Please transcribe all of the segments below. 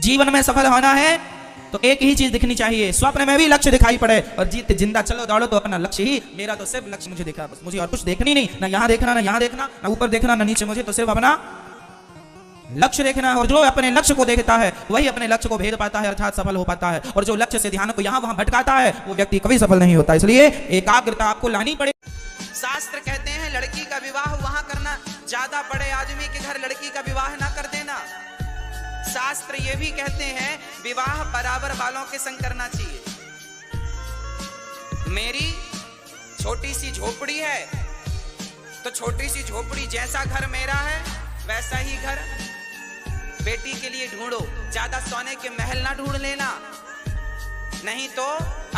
जीवन में सफल होना है तो एक ही चीज दिखनी चाहिए, स्वप्न में भी लक्ष्य दिखाई पड़े और जिंदा चलो दौड़ो तो अपना लक्ष्य ही। मेरा तो सिर्फ लक्ष्य मुझे दिखा, बस मुझे और कुछ देखनी नहीं, ना यहाँ देखना, ना यहाँ देखना, ना ऊपर देखना, ना नीचे, मुझे तो सिर्फ अपना लक्ष्य देखना है। और जो अपने लक्ष्य को देखता है वही अपने लक्ष्य को भेद पाता है, अर्थात सफल हो पाता है। और जो लक्ष्य से ध्यान को यहाँ वहां भटकाता है वो व्यक्ति कभी सफल नहीं होता। इसलिए एकाग्रता आपको लानी पड़ेगी। शास्त्र कहते हैं लड़की का विवाह वहां करना, ज्यादा बड़े आदमी के घर लड़की का विवाह ना कर देना। शास्त्र ये भी कहते हैं विवाह बराबर वालों के संग करना चाहिए। मेरी छोटी सी झोपड़ी है तो छोटी सी झोपड़ी जैसा घर मेरा है वैसा ही घर बेटी के लिए ढूंढो, ज्यादा सोने के महल ना ढूंढ लेना, नहीं तो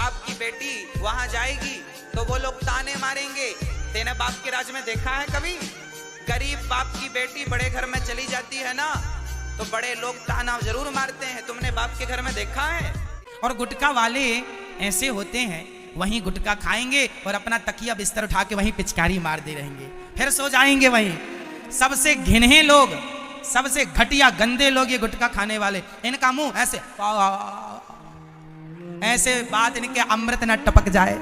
आपकी बेटी वहां जाएगी तो वो लोग ताने मारेंगे। तेने बाप के राज में देखा है कभी? गरीब बाप की बेटी बड़े घर में चली जाती है ना तो बड़े लोग ताना जरूर मारते हैं, तुमने बाप के घर में देखा है? और गुटखा वाले ऐसे होते हैं, वहीं गुटखा खाएंगे और अपना तकिया बिस्तर उठा के वहीं पिचकारी मार दे रहेंगे, फिर सो जाएंगे वहीं। सबसे घिन्हे लोग, सबसे घटिया गंदे लोग ये गुटखा खाने वाले, इनका मुंह ऐसे ऐसे बात इनके अमृत न टपक जाए,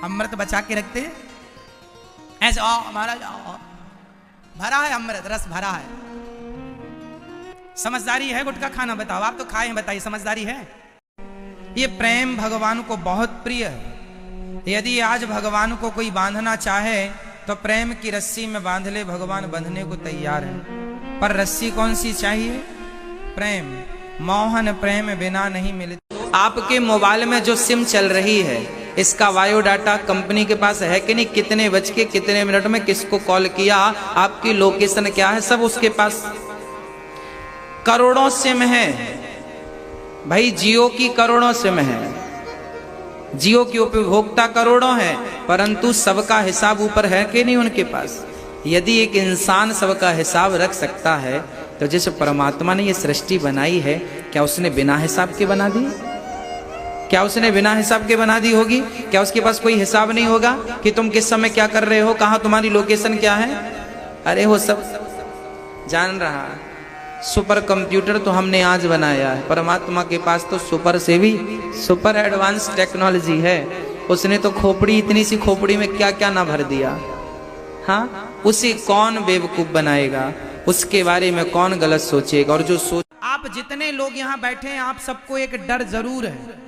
अमृत बचा के रखते हैं ऐसे, हमारा भरा है अमृत, रस भरा है। समझदारी है गुटखा खाना? बताओ, आप तो खाए हैं, बताइए समझदारी है? ये प्रेम भगवान को बहुत प्रिय है। यदि आज भगवान को कोई बांधना चाहे तो प्रेम की रस्सी में बांध ले, भगवान बंधने को तैयार है। पर रस्सी कौन सी चाहिए? प्रेम। मोहन प्रेम बिना नहीं मिलती। आपके मोबाइल में जो सिम चल रही है इसका बायोडाटा कंपनी के पास है कि नहीं? कितने बज के कितने मिनट में किसको कॉल किया, आपकी लोकेशन क्या है, सब उसके पास। करोड़ों सिम है भाई, जियो की करोड़ों सिम है, जियो की उपभोक्ता करोड़ों है, परंतु सबका हिसाब ऊपर है कि नहीं उनके पास? यदि एक इंसान सबका हिसाब रख सकता है तो जैसे परमात्मा ने ये सृष्टि बनाई है, क्या उसने बिना हिसाब के बना दी? क्या उसने बिना हिसाब के बना दी होगी? क्या उसके पास कोई हिसाब नहीं होगा कि तुम किस समय क्या कर रहे हो, कहाँ तुम्हारी लोकेशन क्या है? अरे वो सब जान रहा। सुपर कंप्यूटर तो हमने आज बनाया है, परमात्मा के पास तो सुपर से भी सुपर एडवांस टेक्नोलॉजी है। उसने तो खोपड़ी, इतनी सी खोपड़ी में क्या क्या ना भर दिया। हाँ, उसे कौन बेवकूफ बनाएगा, उसके बारे में कौन गलत सोचेगा? और जो सोच, आप जितने लोग यहाँ बैठे हैं आप सबको एक डर जरूर है,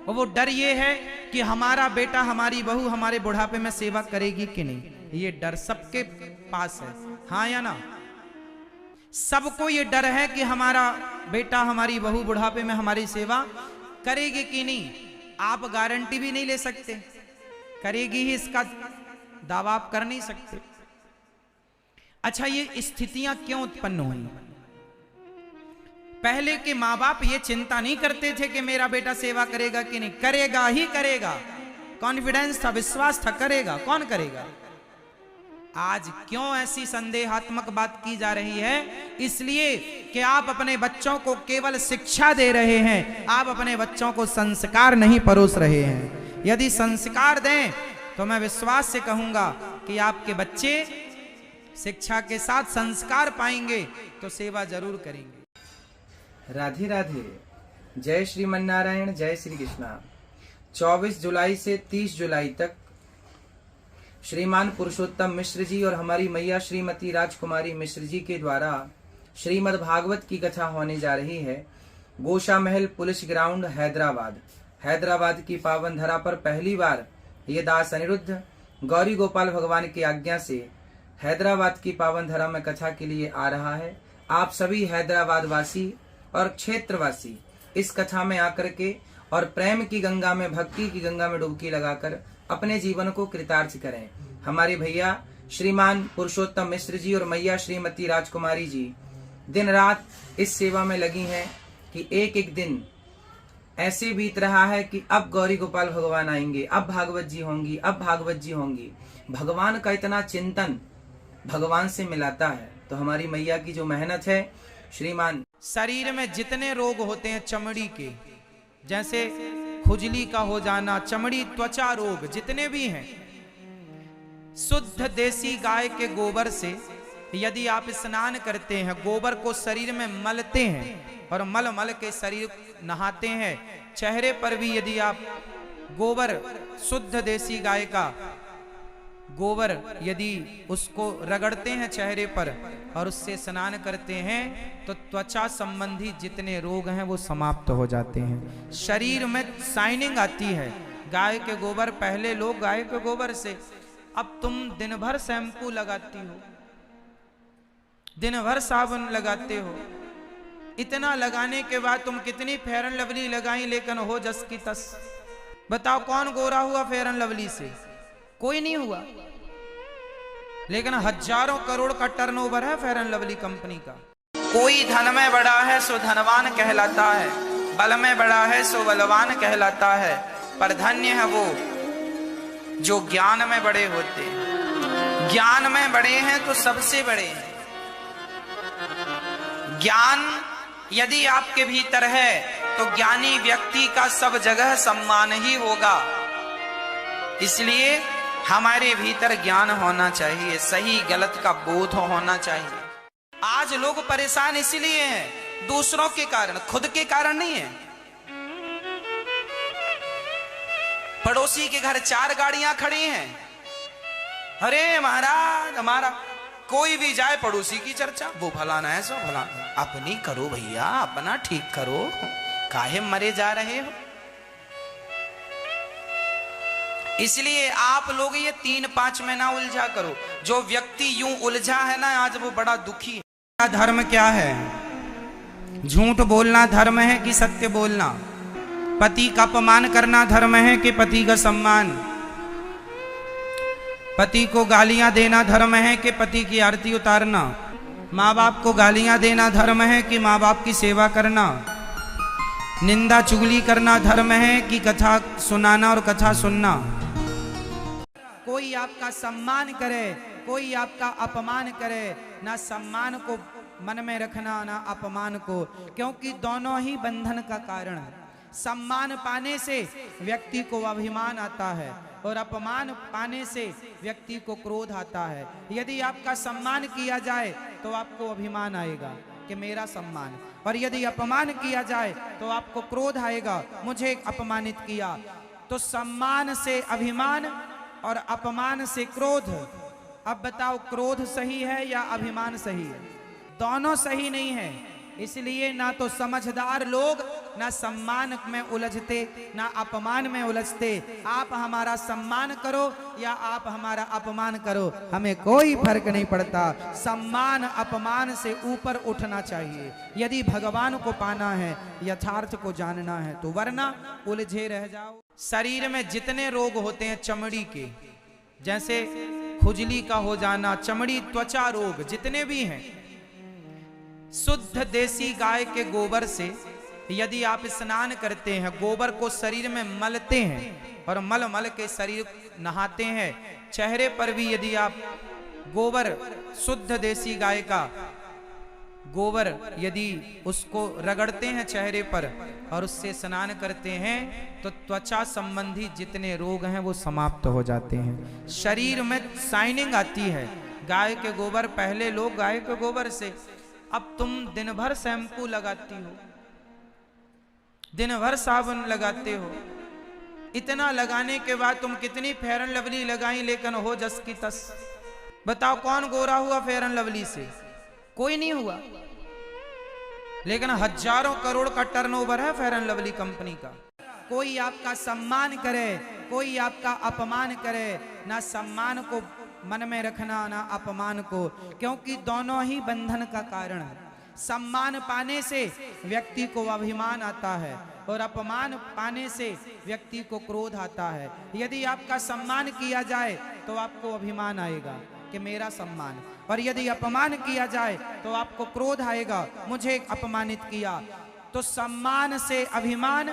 और वो डर ये है कि हमारा बेटा हमारी बहू हमारे बुढ़ापे में सेवा करेगी कि नहीं। ये डर सबके पास है, हाँ या ना? सबको ये डर है कि हमारा बेटा हमारी बहू बुढ़ापे में हमारी सेवा करेगी कि नहीं। आप गारंटी भी नहीं ले सकते, करेगी ही इसका दावा आप कर नहीं सकते। अच्छा, ये स्थितियां क्यों उत्पन्न हुई? पहले के माँ बाप ये चिंता नहीं करते थे कि मेरा बेटा सेवा करेगा कि नहीं, करेगा ही करेगा, कॉन्फिडेंस था, विश्वास था, करेगा। कौन करेगा? आज क्यों ऐसी संदेहात्मक बात की जा रही है? इसलिए कि आप अपने बच्चों को केवल शिक्षा दे रहे हैं, आप अपने बच्चों को संस्कार नहीं परोस रहे हैं। यदि संस्कार दें तो मैं विश्वास से कहूंगा कि आपके बच्चे शिक्षा के साथ संस्कार पाएंगे तो सेवा जरूर करेंगे। राधे राधे, जय श्रीमन्नारायण, जय श्री कृष्णा। 24 जुलाई से 30 जुलाई तक श्रीमान पुरुषोत्तम मिश्र जी और हमारी मैया श्रीमती राजकुमारी मिश्र जी के द्वारा श्रीमद् भागवत की कथा होने जा रही है। गोशा महल पुलिस ग्राउंड हैदराबाद की पावन धरा पर पहली बार ये दास अनिरुद्ध गौरी गोपाल भगवान की आज्ञा से हैदराबाद की पावन धरा में कथा के लिए आ रहा है। आप सभी हैदराबाद वासी और क्षेत्रवासी इस कथा में आकर के और प्रेम की गंगा में, भक्ति की गंगा में डुबकी लगाकर अपने जीवन को कृतार्थ करें। हमारे भैया श्रीमान पुरुषोत्तम मिश्र जी और मैया श्रीमती राजकुमारी जी दिन रात इस सेवा में लगी हैं कि एक एक दिन ऐसे बीत रहा है कि अब गौरी गोपाल भगवान आएंगे, अब भागवत जी होंगी, अब भागवत जी होंगी। भगवान का इतना चिंतन भगवान से मिलाता है। तो हमारी मैया की जो मेहनत है, श्रीमान शरीर में जितने रोग होते हैं चमड़ी के, जैसे खुजली का हो जाना, चमड़ी त्वचा रोग जितने भी हैं, शुद्ध देसी गाय के गोबर से यदि आप स्नान करते हैं, गोबर को शरीर में मलते हैं और मल मल के शरीर नहाते हैं, चेहरे पर भी यदि आप गोबर, शुद्ध देसी गाय का गोबर यदि उसको रगड़ते हैं चेहरे पर और उससे स्नान करते हैं, तो त्वचा संबंधी जितने रोग हैं वो समाप्त हो जाते हैं। शरीर में शाइनिंग आती है। गाय के गोबर, पहले लोग गाय के गोबर से, अब तुम दिन भर शैम्पू लगाती हो, दिन भर साबुन लगाते हो, इतना लगाने के बाद तुम कितनी फेयर एंड लवली लगाई, लेकिन हो जस की तस। बताओ कौन गोरा हुआ फेयर एंड लवली से? कोई नहीं हुआ। लेकिन हजारों करोड़ का टर्नओवर है फेयर एंड लवली कंपनी का। कोई धन में बड़ा है सो धनवान कहलाता है, बल में बड़ा है सो बलवान कहलाता है, पर धन्य है वो जो ज्ञान में बड़े होते हैं। ज्ञान में बड़े हैं तो सबसे बड़े हैं। ज्ञान यदि आपके भीतर है तो ज्ञानी व्यक्ति का सब जगह सम्मान ही होगा। इसलिए हमारे भीतर ज्ञान होना चाहिए, सही गलत का बोध होना चाहिए। आज लोग परेशान इसलिए हैं, दूसरों के कारण, खुद के कारण नहीं है। पड़ोसी के घर 4 गाड़ियां खड़ी हैं, अरे महाराज हमारा, कोई भी जाए पड़ोसी की चर्चा, वो फलाना है सो फलाना। अपनी करो भैया, अपना ठीक करो, काहे मरे जा रहे हो। इसलिए आप लोग ये 3-5 में ना उलझा करो। जो व्यक्ति यूं उलझा है ना आज, वो बड़ा दुखी है। धर्म क्या है? झूठ बोलना धर्म है कि सत्य बोलना? पति का अपमान करना धर्म है कि पति का सम्मान? पति को गालियां देना धर्म है कि पति की आरती उतारना? माँ बाप को गालियां देना धर्म है कि माँ बाप की सेवा करना? निंदा चुगली करना धर्म है कि कथा सुनाना और कथा सुनना? कोई आपका सम्मान करे, कोई आपका अपमान करे, ना सम्मान को मन में रखना ना अपमान को, क्योंकि दोनों ही बंधन का कारण है। सम्मान पाने से व्यक्ति को अभिमान आता है और अपमान पाने से व्यक्ति को क्रोध आता है। यदि आपका सम्मान किया जाए तो आपको अभिमान आएगा कि मेरा सम्मान, और यदि अपमान किया जाए तो आपको क्रोध आएगा, मुझे अपमानित किया। तो सम्मान से अभिमान और अपमान से क्रोध। अब बताओ क्रोध सही है या अभिमान सही है? दोनों सही नहीं है। इसलिए ना तो समझदार लोग ना सम्मान में उलझते ना अपमान में उलझते। आप हमारा सम्मान करो या आप हमारा अपमान करो, हमें कोई फर्क नहीं पड़ता। सम्मान अपमान से ऊपर उठना चाहिए यदि भगवान को पाना है, यथार्थ को जानना है तो, वरना उलझे रह जाओ। शरीर में जितने रोग होते हैं चमड़ी के, जैसे खुजली का हो जाना, चमड़ी त्वचा रोग जितने भी हैं, शुद्ध देसी गाय के गोबर से यदि आप स्नान करते हैं, गोबर को शरीर में मलते हैं और मल मल के शरीर नहाते हैं, चेहरे पर भी यदि आप गोबर, शुद्ध देसी गाय का गोबर यदि उसको रगड़ते हैं चेहरे पर और उससे स्नान करते हैं, तो त्वचा संबंधी जितने रोग हैं वो समाप्त हो जाते हैं। शरीर में शाइनिंग आती है। गाय के गोबर, पहले लोग गाय के गोबर से, अब तुम दिन भर शैम्पू लगाती हो, दिन भर साबुन लगाते हो, इतना लगाने के बाद तुम कितनी फेयर एंड लवली लगाई, लेकिन हो जस की तस। बताओ कौन गोरा हुआ फेयर एंड लवली से? कोई नहीं हुआ। लेकिन हजारों करोड़ का टर्नओवर है फेयर एंड लवली कंपनी का। कोई आपका सम्मान करे, कोई आपका अपमान करे, ना सम्मान को मन में रखना ना अपमान को, क्योंकि दोनों ही बंधन का कारण है। सम्मान पाने से व्यक्ति को अभिमान आता है और अपमान पाने से व्यक्ति को क्रोध आता है। यदि आपका सम्मान किया जाए तो आपको अभिमान आएगा कि मेरा सम्मान, और यदि अपमान किया जाए तो आपको क्रोध आएगा, मुझे अपमानित किया। तो सम्मान से अभिमान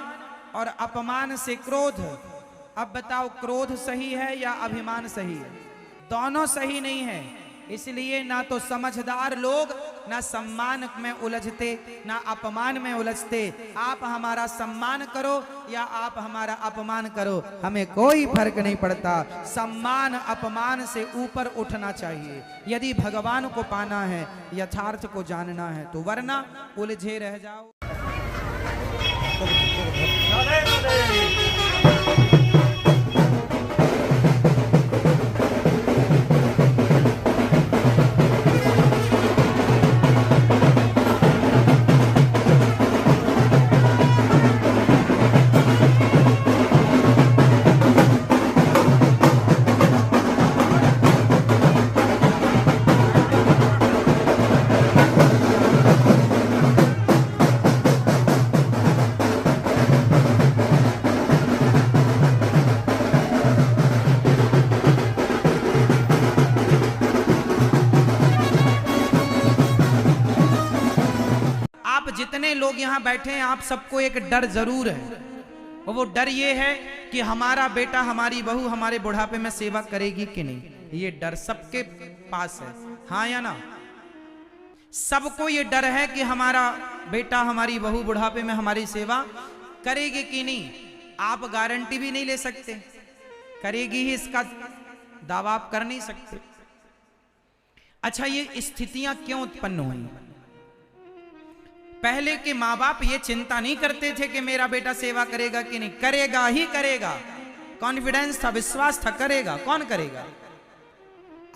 और अपमान से क्रोध। अब बताओ क्रोध सही है या अभिमान सही है? दोनों सही नहीं है। इसलिए ना तो समझदार लोग ना सम्मान में उलझते ना अपमान में उलझते। आप हमारा सम्मान करो या आप हमारा अपमान करो, हमें कोई फर्क नहीं पड़ता। सम्मान अपमान से ऊपर उठना चाहिए यदि भगवान को पाना है, यथार्थ को जानना है तो, वरना उलझे रह जाओ। जितने लोग यहाँ बैठे हैं आप सबको एक डर जरूर है, और वो डर ये है कि हमारा बेटा हमारी बहू हमारे बुढ़ापे में सेवा करेगी कि नहीं। ये डर सबके पास है, हाँ या ना? सबको ये डर है कि हमारा बेटा हमारी बहू बुढ़ापे में हमारी सेवा करेगी कि नहीं। आप गारंटी भी नहीं ले सकते, करेगी ही इसका दावा आप कर नहीं सकते। अच्छा, ये स्थितियां क्यों उत्पन्न हुई? पहले के माँ बाप ये चिंता नहीं करते थे कि मेरा बेटा सेवा करेगा कि नहीं, करेगा ही करेगा। कॉन्फिडेंस था, विश्वास था, करेगा। कौन करेगा?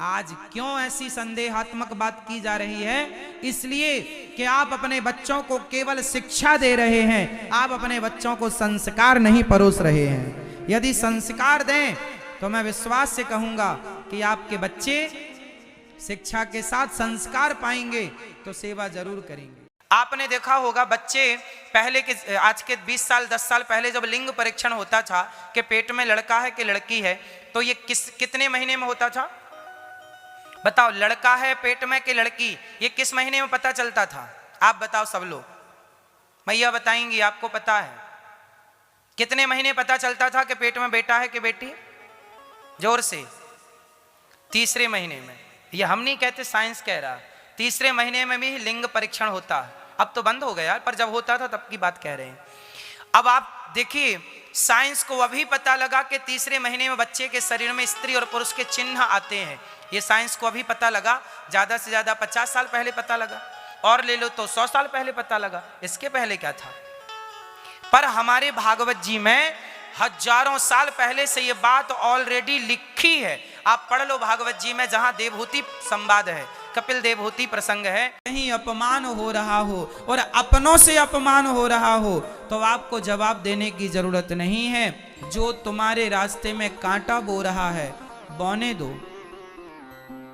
आज क्यों ऐसी संदेहात्मक बात की जा रही है? इसलिए कि आप अपने बच्चों को केवल शिक्षा दे रहे हैं, आप अपने बच्चों को संस्कार नहीं परोस रहे हैं। यदि संस्कार दें तो मैं विश्वास से कहूंगा कि आपके बच्चे शिक्षा के साथ संस्कार पाएंगे तो सेवा जरूर करेंगे। आपने देखा होगा बच्चे पहले के, आज के 20 साल 10 साल पहले जब लिंग परीक्षण होता था कि पेट में लड़का है कि लड़की है, तो ये कितने महीने में होता था? बताओ, लड़का है पेट में कि लड़की, ये किस महीने में पता चलता था? आप बताओ सब लोग, मैया बताएंगी, आपको पता है कितने महीने पता चलता था कि पेट में बेटा है कि बेटी? जोर से। तीसरे महीने में। ये हम नहीं कहते, साइंस कह रहा, तीसरे महीने में भी लिंग परीक्षण होता। अब तो बंद हो गया, पर जब होता था तब की बात कह रहे हैं। अब आप देखिए, साइंस को अभी पता लगा कि तीसरे महीने में बच्चे के शरीर में स्त्री और पुरुष के चिन्ह आते हैं। ये साइंस को अभी पता लगा, ज्यादा से ज्यादा 50 साल पहले पता लगा, और ले लो तो 100 साल पहले पता लगा। इसके पहले क्या था? पर हमारे भागवत जी में हजारों साल पहले से ये बात ऑलरेडी लिखी है। आप पढ़ लो भागवत जी में, जहां देवहूति संवाद है, कपिल देवहूति प्रसंग है। कहीं अपमान हो रहा हो और अपनों से अपमान हो रहा हो तो आपको जवाब देने की जरूरत नहीं है। जो तुम्हारे रास्ते में कांटा बो रहा है, बोने दो,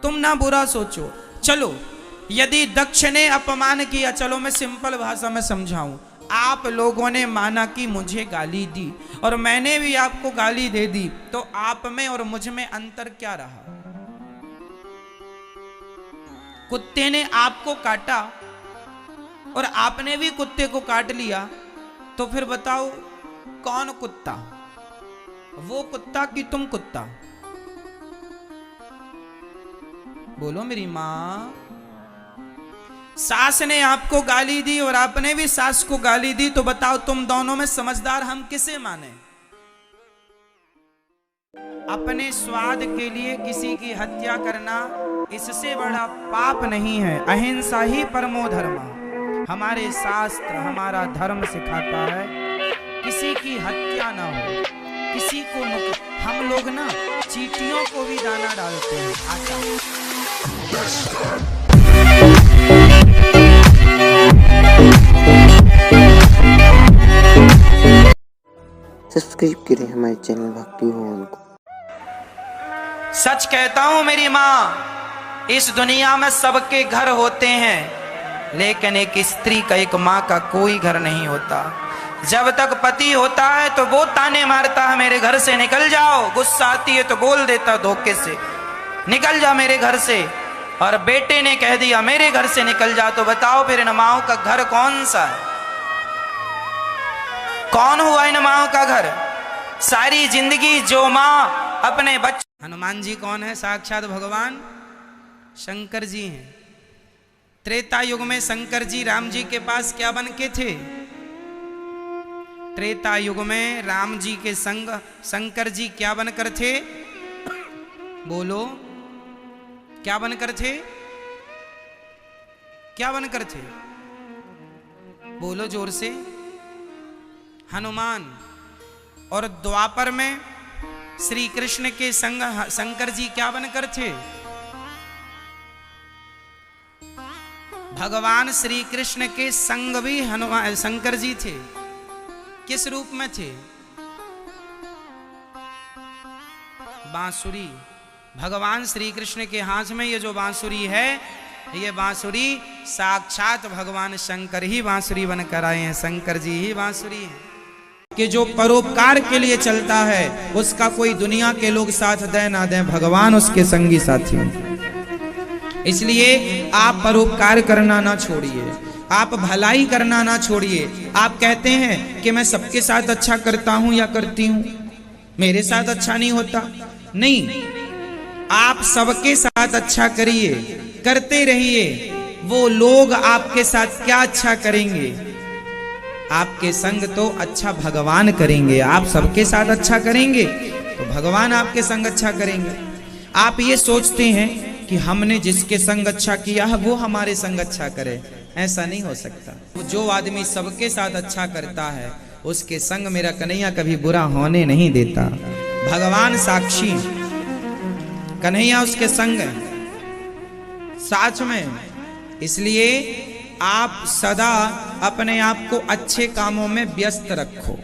तुम ना बुरा सोचो। चलो, यदि दक्ष ने अपमान किया, चलो मैं सिंपल भाषा में समझाऊं, आप लोगों ने माना कि मुझे गाली दी और मैंने भी आपको गाली दे दी, तो आप में और मुझ में अंतर क्या रहा? कुत्ते ने आपको काटा और आपने भी कुत्ते को काट लिया, तो फिर बताओ कौन कुत्ता? वो कुत्ता कि तुम कुत्ता? बोलो मेरी मां। सास ने आपको गाली दी और आपने भी सास को गाली दी, तो बताओ तुम दोनों में समझदार हम किसे माने? अपने स्वाद के लिए किसी की हत्या करना, इससे बड़ा पाप नहीं है। अहिंसा ही परमो धर्म। हमारे शास्त्र, हमारा धर्म सिखाता है किसी की हत्या ना हो, किसी को हम लोग ना चींटियों को भी दाना डालते हैं, आटा। सब्सक्राइब करें हमारे चैनल भक्ति भवन को। सच कहता हूं मेरी माँ, इस दुनिया में सबके घर होते हैं, लेकिन एक स्त्री का, एक माँ का कोई घर नहीं होता। जब तक पति होता है तो वो ताने मारता है, मेरे घर से निकल जाओ। गुस्सा आती है तो बोल देता धोखे से, निकल जा मेरे घर से। और बेटे ने कह दिया मेरे घर से निकल जा, तो बताओ फिर इन माओं का घर कौन सा है? कौन हुआ इन माओं का घर? सारी जिंदगी जो माँ अपने बच्चे, हनुमान जी कौन है? साक्षात भगवान। शंकर जी हैं। त्रेता युग में शंकर जी राम जी के पास क्या बन के थे? त्रेता युग में राम जी के संग शंकर जी क्या बनकर थे? बोलो, क्या बनकर थे? क्या बनकर थे? बोलो जोर से। हनुमान। और द्वापर में श्री कृष्ण के संग शंकर जी क्या बनकर थे? भगवान श्री कृष्ण के संग भी हनुमान शंकर जी थे। किस रूप में थे? बांसुरी। भगवान श्री कृष्ण के हाथ में ये जो बांसुरी है, ये बांसुरी साक्षात भगवान शंकर ही बांसुरी बनकर आए हैं। शंकर जी ही बांसुरी हैं कि जो परोपकार के लिए चलता है उसका कोई दुनिया के लोग साथ दे ना दे, भगवान उसके संगी साथी हैं। इसलिए आप परोपकार करना ना छोड़िए, आप भलाई करना ना छोड़िए। आप कहते हैं कि मैं सबके साथ अच्छा करता हूं या करती हूं, मेरे साथ अच्छा नहीं होता। नहीं, आप सबके साथ अच्छा करिए, करते रहिए। वो लोग आपके साथ क्या अच्छा करेंगे? आपके संग तो अच्छा भगवान करेंगे। आप सबके साथ अच्छा करेंगे तो भगवान आपके संग अच्छा करेंगे। आप ये सोचते हैं कि हमने जिसके संग अच्छा किया है वो हमारे संग अच्छा करे, ऐसा नहीं हो सकता। जो आदमी सबके साथ अच्छा करता है उसके संग मेरा कन्हैया कभी बुरा होने नहीं देता। भगवान साक्षी, कन्हैया उसके संग है साथ में। इसलिए आप सदा अपने आप को अच्छे कामों में व्यस्त रखो।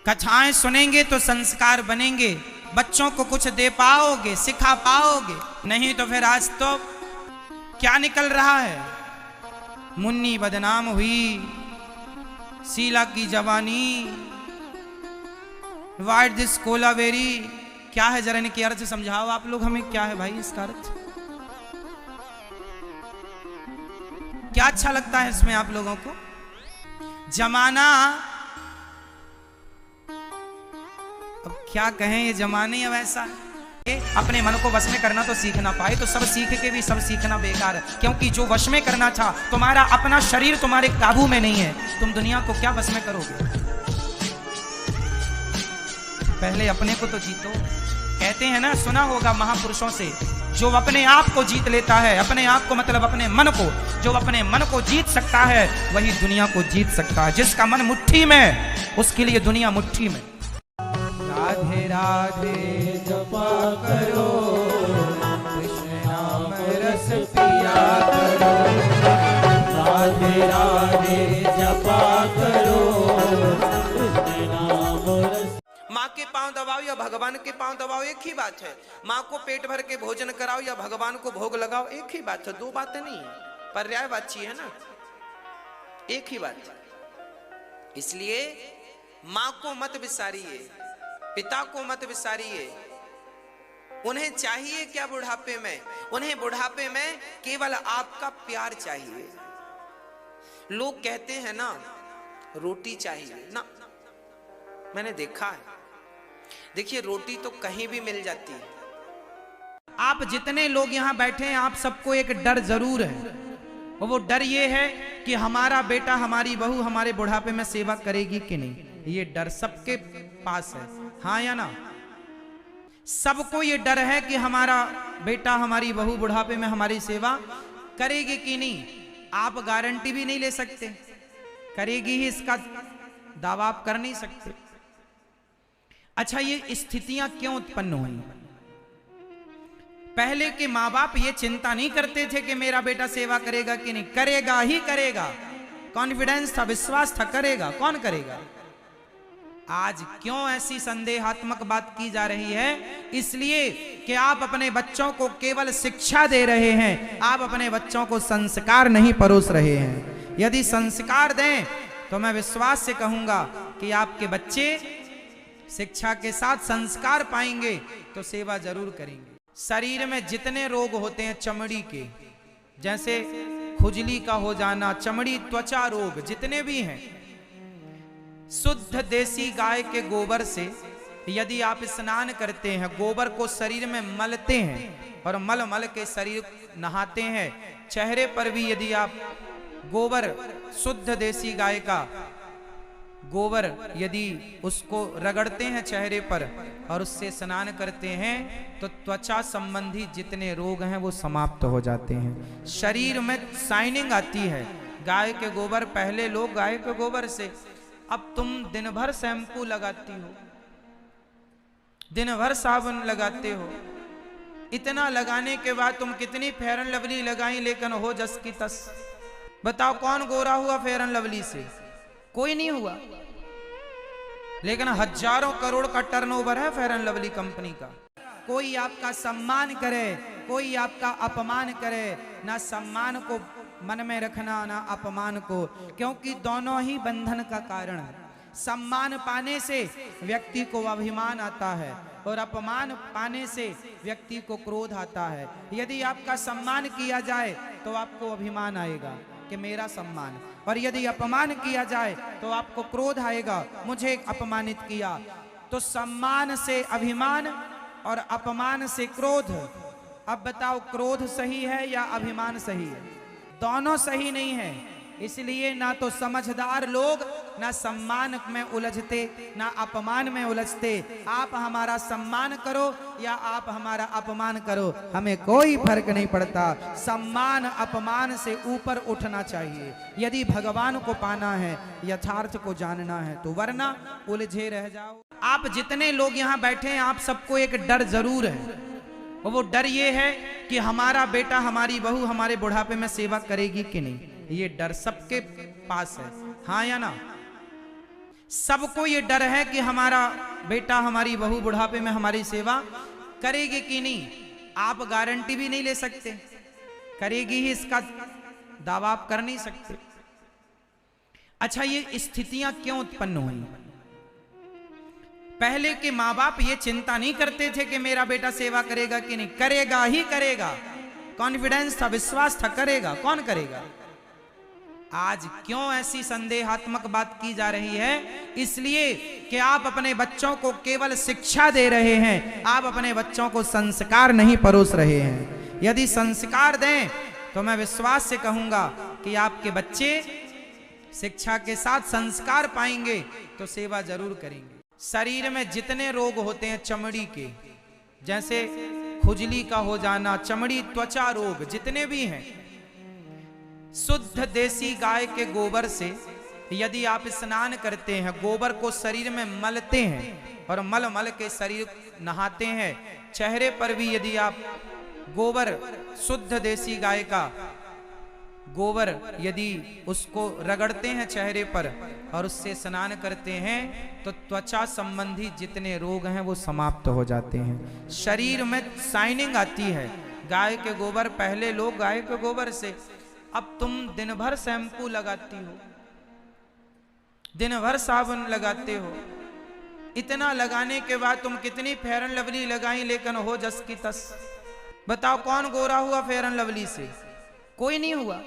कथाएं सुनेंगे तो संस्कार बनेंगे, बच्चों को कुछ दे पाओगे, सिखा पाओगे। नहीं तो फिर आज तो क्या निकल रहा है? मुन्नी बदनाम हुई, शीला की जवानी, वाइट दिस कोलावेरी। क्या है जरा इनकी अर्थ समझाओ आप लोग हमें, क्या है भाई इसका अर्थ? क्या अच्छा लगता है इसमें आप लोगों को? जमाना, अब क्या कहें, ये जमाने अब ऐसा है। अपने मन को वश में करना तो सीख ना पाए तो सब सीख के भी सब सीखना बेकार है। क्योंकि जो वश में करना था, तुम्हारा अपना शरीर तुम्हारे काबू में नहीं है, तुम दुनिया को क्या वश में करोगे? पहले अपने को तो जीतो। कहते हैं ना, सुना होगा महापुरुषों से, जो अपने आप को जीत लेता है, अपने आप को मतलब अपने मन को, जो अपने मन को जीत सकता है वही दुनिया को जीत सकता है। जिसका मन मुट्ठी में, उसके लिए दुनिया मुट्ठी में। राधे राधे जपा करो, कृष्ण नाम रस पिया करो। राधे राधे जपा करो, कृष्ण नाम रस। माँ के पांव दबाओ या भगवान के पांव दबाओ, एक ही बात है। माँ को पेट भर के भोजन कराओ या भगवान को भोग लगाओ, एक ही बात है। दो बातें नहीं है, पर्यायवाची है ना, एक ही बात। इसलिए माँ को मत विसारिए, पिता को मत विसारिए। उन्हें चाहिए क्या बुढ़ापे में? उन्हें बुढ़ापे में केवल आपका प्यार चाहिए। लोग कहते हैं ना रोटी चाहिए ना, मैंने देखा है। देखिए रोटी तो कहीं भी मिल जाती है। आप जितने लोग यहां बैठे हैं, आप सबको एक डर जरूर है, और वो डर ये है कि हमारा बेटा हमारी बहू हमारे बुढ़ापे में सेवा करेगी कि नहीं। ये डर सबके पास है, हाँ या ना? सबको ये डर है कि हमारा बेटा हमारी बहू बुढ़ापे में हमारी सेवा करेगी कि नहीं। आप गारंटी भी नहीं ले सकते, करेगी ही इसका दावा आप कर नहीं सकते। अच्छा, ये स्थितियां क्यों उत्पन्न हुई? पहले के माँ बाप ये चिंता नहीं करते थे कि मेरा बेटा सेवा करेगा कि नहीं, करेगा ही करेगा। कॉन्फिडेंस था, विश्वास था, करेगा। कौन करेगा? आज क्यों ऐसी संदेहात्मक बात की जा रही है? इसलिए कि आप अपने बच्चों को केवल शिक्षा दे रहे हैं, आप अपने बच्चों को संस्कार नहीं परोस रहे हैं। यदि संस्कार दें तो मैं विश्वास से कहूंगा कि आपके बच्चे शिक्षा के साथ संस्कार पाएंगे तो सेवा जरूर करेंगे। शरीर में जितने रोग होते हैं चमड़ी के, जैसे खुजली का हो जाना, चमड़ी त्वचा रोग जितने भी हैं, शुद्ध देसी गाय के गोबर से यदि आप स्नान करते हैं, गोबर को शरीर में मलते हैं और मल मल के शरीर नहाते हैं, चेहरे पर भी यदि आप गोबर, शुद्ध देसी गाय का गोबर यदि उसको रगड़ते हैं चेहरे पर और उससे स्नान करते हैं, तो त्वचा संबंधी जितने रोग हैं वो समाप्त हो जाते हैं। शरीर में शाइनिंग आती है। गाय के गोबर, पहले लोग गाय के गोबर से, अब तुम दिन भर शैम्पू लगाती हो, दिन भर साबुन लगाते हो, इतना लगाने के बाद तुम कितनी फेयर एंड लवली लगाई, लेकिन हो जस की तस। बताओ कौन गोरा हुआ फेयर एंड लवली से? कोई नहीं हुआ। लेकिन हजारों करोड़ का टर्नओवर है फेयर एंड लवली कंपनी का। कोई आपका सम्मान करे, कोई आपका अपमान करे, ना सम्मान को मन में रखना ना अपमान को, क्योंकि दोनों ही बंधन का कारण है। सम्मान पाने से व्यक्ति को अभिमान आता है और अपमान पाने से व्यक्ति को क्रोध आता है। यदि आपका सम्मान किया जाए तो आपको अभिमान आएगा कि मेरा सम्मान, और यदि अपमान किया जाए तो आपको क्रोध आएगा, मुझे अपमानित किया। तो सम्मान से अभिमान और अपमान से क्रोध। अब बताओ क्रोध सही है या अभिमान सही है? दोनों सही नहीं है। इसलिए ना तो समझदार लोग ना सम्मान में उलझते ना अपमान में उलझते। आप हमारा सम्मान करो या आप हमारा अपमान करो, हमें कोई फर्क नहीं पड़ता। सम्मान अपमान से ऊपर उठना चाहिए यदि भगवान को पाना है, यथार्थ को जानना है तो, वरना उलझे रह जाओ। आप जितने लोग यहाँ बैठे हैं, आप सबको एक डर जरूर है, और वो डर ये है कि हमारा बेटा हमारी बहू हमारे बुढ़ापे में सेवा करेगी कि नहीं। ये डर सबके पास है, हाँ या ना? सबको ये डर है कि हमारा बेटा हमारी बहू बुढ़ापे में हमारी सेवा करेगी कि नहीं। आप गारंटी भी नहीं ले सकते करेगी ही, इसका दावा आप कर नहीं सकते। अच्छा, ये स्थितियां क्यों उत्पन्न हुई? पहले के माँ बाप ये चिंता नहीं करते थे कि मेरा बेटा सेवा करेगा कि नहीं, करेगा ही करेगा। कॉन्फिडेंस था, विश्वास था, करेगा। कौन करेगा? आज क्यों ऐसी संदेहात्मक बात की जा रही है? इसलिए कि आप अपने बच्चों को केवल शिक्षा दे रहे हैं, आप अपने बच्चों को संस्कार नहीं परोस रहे हैं। यदि संस्कार दें तो मैं विश्वास से कहूंगा कि आपके बच्चे शिक्षा के साथ संस्कार पाएंगे तो सेवा जरूर करेंगे। शरीर में जितने रोग होते हैं चमड़ी के, जैसे खुजली का हो जाना, चमड़ी त्वचा रोग जितने भी हैं, शुद्ध देसी गाय के गोबर से यदि आप स्नान करते हैं, गोबर को शरीर में मलते हैं और मल मल के शरीर नहाते हैं, चेहरे पर भी यदि आप गोबर, शुद्ध देसी गाय का गोबर यदि उसको रगड़ते हैं चेहरे पर और उससे स्नान करते हैं, तो त्वचा संबंधी जितने रोग हैं वो समाप्त हो जाते हैं। शरीर में शाइनिंग आती है। गाय के गोबर, पहले लोग गाय के गोबर से, अब तुम दिन भर शैम्पू लगाती हो, दिन भर साबुन लगाते हो, इतना लगाने के बाद तुम कितनी फेयर एंड लवली लगाई, लेकिन हो जस की तस। बताओ कौन गोरा हुआ फेयर एंड लवली से? कोई नहीं हुआ।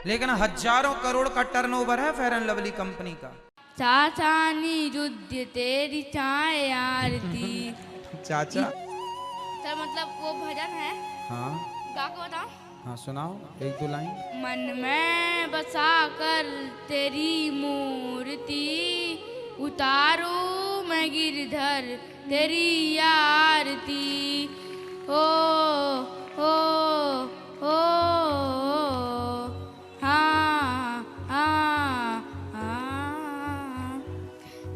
लेकिन हजारों करोड़ का टर्नओवर है फेयर एंड लवली कंपनी का। चाचा निरुद्ध तेरी चाय आरती। चाचा सर मतलब वो भजन है, हाँ गा के बताओ। हाँ सुनाओ एक दो लाइन। मन में बसा कर तेरी मूर्ति, उतारू मैं गिरधर तेरी आरती। हो हो हो हाँ हाँ हाँ।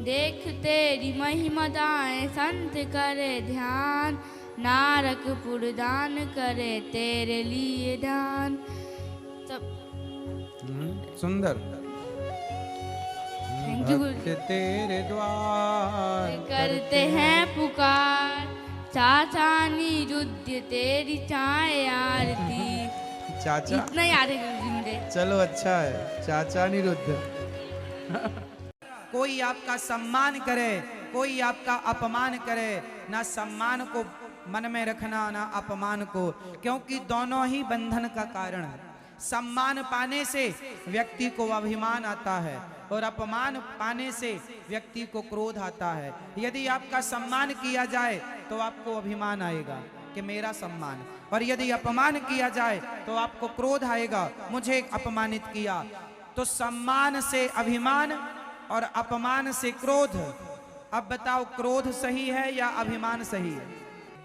देख तेरी महिमा दाएं संत करे ध्यान, नारकपुर दान करे तेरे लिए दान। सब सुंदर। Thank you. भक्त तेरे द्वार करते हैं पुकार, चाचा निरुद्ध तेरी चाय आरती। चाचा इतना याद है गुरुजी मुझे। चलो अच्छा है, चाचा निरुद्ध। कोई आपका सम्मान करे, कोई आपका अपमान करे, ना सम्मान को मन में रखना ना अपमान को, क्योंकि दोनों ही बंधन का कारण है। सम्मान पाने से व्यक्ति को अभिमान आता है और अपमान पाने से व्यक्ति को क्रोध आता है। यदि आपका सम्मान किया जाए तो आपको अभिमान आएगा कि मेरा सम्मान, और यदि अपमान किया जाए तो आपको क्रोध आएगा, मुझे अपमानित किया। तो सम्मान से अभिमान और अपमान से क्रोध। अब बताओ, क्रोध सही है या अभिमान सही है?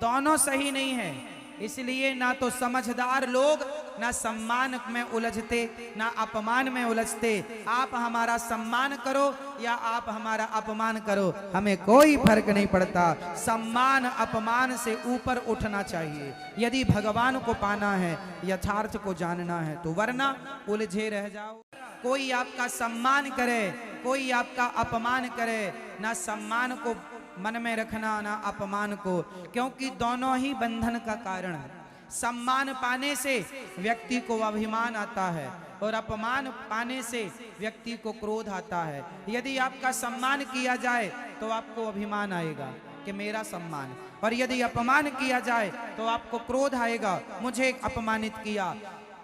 दोनों सही नहीं है। इसलिए ना तो समझदार लोग ना सम्मान में उलझते ना अपमान में उलझते। आप हमारा सम्मान करो या आप हमारा अपमान करो, हमें कोई फर्क नहीं पड़ता। सम्मान अपमान से ऊपर उठना चाहिए यदि भगवान को पाना है, यथार्थ को जानना है, तो वरना उलझे रह जाओ। कोई आपका सम्मान करे, कोई आपका अपमान करे, ना सम्मान को मन में रखना ना अपमान को, क्योंकि दोनों ही बंधन का कारण है। सम्मान पाने से व्यक्ति को अभिमान आता है और अपमान पाने से व्यक्ति को क्रोध आता है। यदि आपका सम्मान किया जाए तो आपको अभिमान आएगा कि मेरा सम्मान, और यदि अपमान किया जाए तो आपको क्रोध आएगा, मुझे अपमानित किया।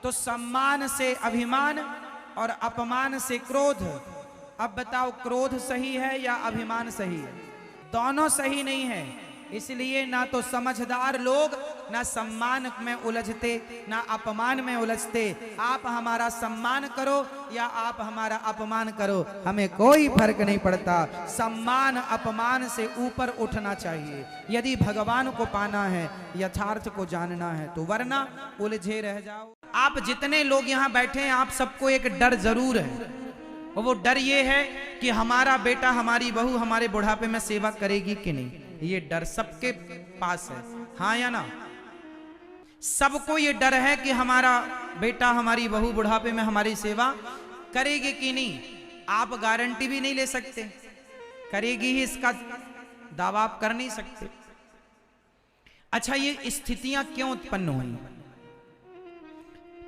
तो सम्मान से अभिमान और अपमान से क्रोध। अब बताओ, क्रोध सही है या अभिमान सही है? दोनों सही नहीं है। इसलिए ना तो समझदार लोग ना सम्मान में उलझते ना अपमान में उलझते। आप हमारा सम्मान करो या आप हमारा अपमान करो, हमें कोई फर्क नहीं पड़ता। सम्मान अपमान से ऊपर उठना चाहिए यदि भगवान को पाना है, यथार्थ को जानना है, तो वरना उलझे रह जाओ। आप जितने लोग यहाँ बैठे हैं, आप सबको एक डर जरूर है, और वो डर ये है कि हमारा बेटा हमारी बहू हमारे बुढ़ापे में सेवा करेगी कि नहीं। ये डर सबके पास है, हाँ या ना? सबको ये डर है कि हमारा बेटा हमारी बहू बुढ़ापे में हमारी सेवा करेगी कि नहीं। आप गारंटी भी नहीं ले सकते, करेगी ही इसका दावा आप कर नहीं सकते। अच्छा, ये स्थितियां क्यों उत्पन्न हुई?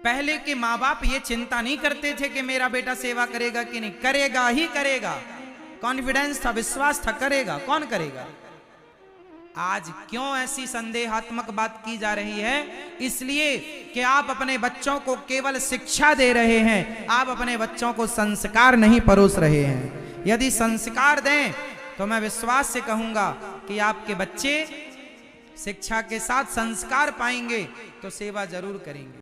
पहले के माँ बाप ये चिंता नहीं करते थे कि मेरा बेटा सेवा करेगा कि नहीं, करेगा ही करेगा। कॉन्फिडेंस था, विश्वास था, करेगा। कौन करेगा? आज क्यों ऐसी संदेहात्मक बात की जा रही है? इसलिए कि आप अपने बच्चों को केवल शिक्षा दे रहे हैं, आप अपने बच्चों को संस्कार नहीं परोस रहे हैं। यदि संस्कार दें तो मैं विश्वास से कहूंगा कि आपके बच्चे शिक्षा के साथ संस्कार पाएंगे तो सेवा जरूर करेंगे।